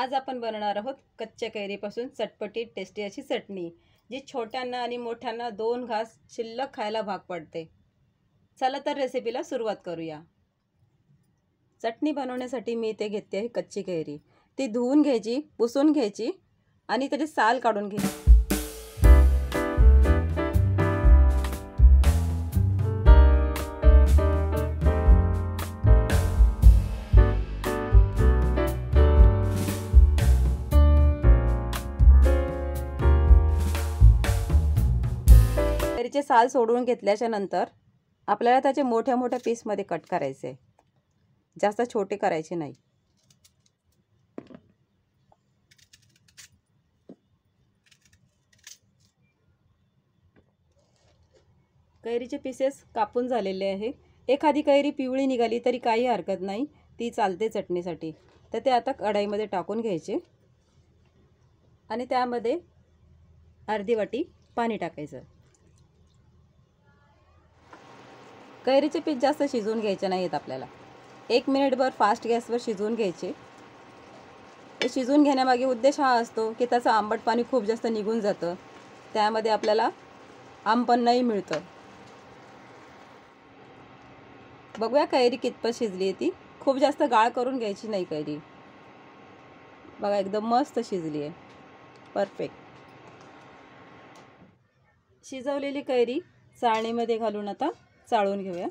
आज आपण बनवणार आहोत कच्च्या कैरीपासून चटपटीत टेस्टी अशी चटणी, जी छोट्यांना आणि मोठ्यांना 2 घास शिल्लक खायला भाग पडते। चला तर रेसिपीला सुरुवात करूया। चटणी बनवण्यासाठी मी इथे घेतली आहे कच्ची कैरी। ती धुवून घ्यायची, पुसून घ्यायची आणि त्याची साल काढून घ्यायची। कैरीचे साल सोडून घेतल्याच्या नंतर आपल्याला त्याचे मोठ्या मोठ्या पीसमध्ये कट करायचे, जास्त छोटे करायचे नाही। कैरीचे पीसेस कापून झालेले आहे। एखादी कैरी पिवळी निघाली तरी काही हरकत नाही, ती चालते चटणीसाठी। तर ते आता कढईमध्ये टाकून घ्यायचे आणि त्यामध्ये अर्धी वाटी पाणी टाकायचं। कैरीचे पीस जास्त शिजवून घ्यायचे नाहीत आपल्याला, 1 मिनिटभर फास्ट गॅसवर शिजवून घ्यायचे। हे शिजवून घेण्यामागे उद्देश हा असतो की त्याचं आंबट पाणी खूप जास्त निघून जातं, त्यामध्ये आपल्याला आंबपणही मिळतं। बघूया कैरी कितपत शिजली आहे। ती खूप जास्त गाळ करून घ्यायची नाही कैरी। बघा एकदम मस्त शिजली आहे, परफेक्ट। शिजवलेली कैरी चाळणीमध्ये घालून आता चाळून घेऊया।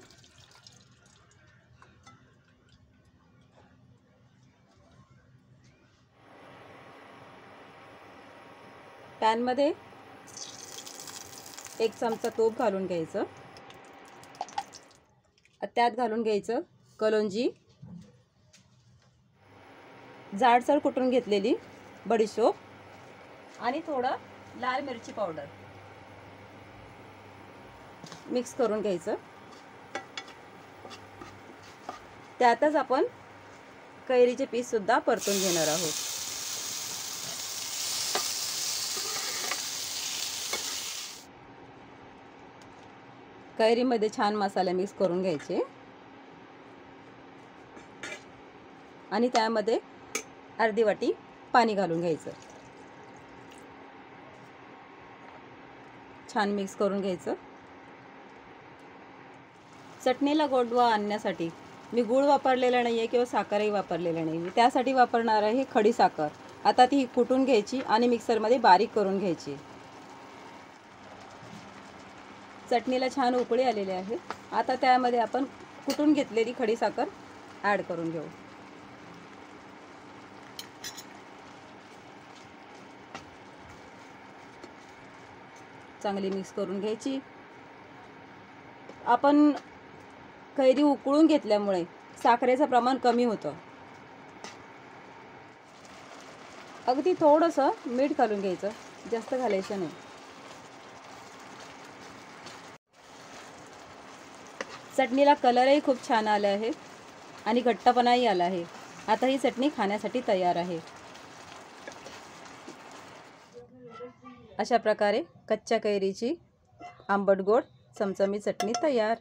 पॅनमध्ये 1 चमचा तूप घालून घ्यायचं। त्यात घालून घ्यायचं कलोंजी, जाडसर कुटून घेतलेली बडीशोप आणि थोडं लाल मिरची पावडर मिक्स करून घ्यायचं। त्यातच आपण कैरीचे पीस सुद्धा परतून घेणार आहोत। कैरीमध्ये छान मसाले मिक्स करून घ्यायचे आणि त्यामध्ये अर्धी वाटी पाणी घालून घ्यायचं। छान मिक्स करून घ्यायचं। चटणीला गोडवा आणण्यासाठी मी गूळ वापरलेला नाही आहे किंवा साखरही वापरलेला नाही, त्यासाठी वापरणार आहे खडी साखर। आता ती कुटून घ्यायची आणि मिक्सरमध्ये बारीक करून घ्यायची। चटणीला छान उकळी आलेली आहे। आता त्यामध्ये आपण कुटून घेतलेली खडी साखर ॲड करून घेऊ। चांगली मिक्स करून घ्यायची। आपण कैरी उकळून घेतल्यामुळे साखरेचं प्रमाण कमी होतं। अगदी थोडंसं मीठ घालून घ्यायचं, जास्त घालायचं नाही। चटणीला कलरही खूप छान आला आहे आणि घट्टपणाही आला आहे। आता ही चटणी खाण्यासाठी तयार आहे। अशा प्रकारे कच्च्या कैरीची आंबट गोड चमचमीत चटणी तयार।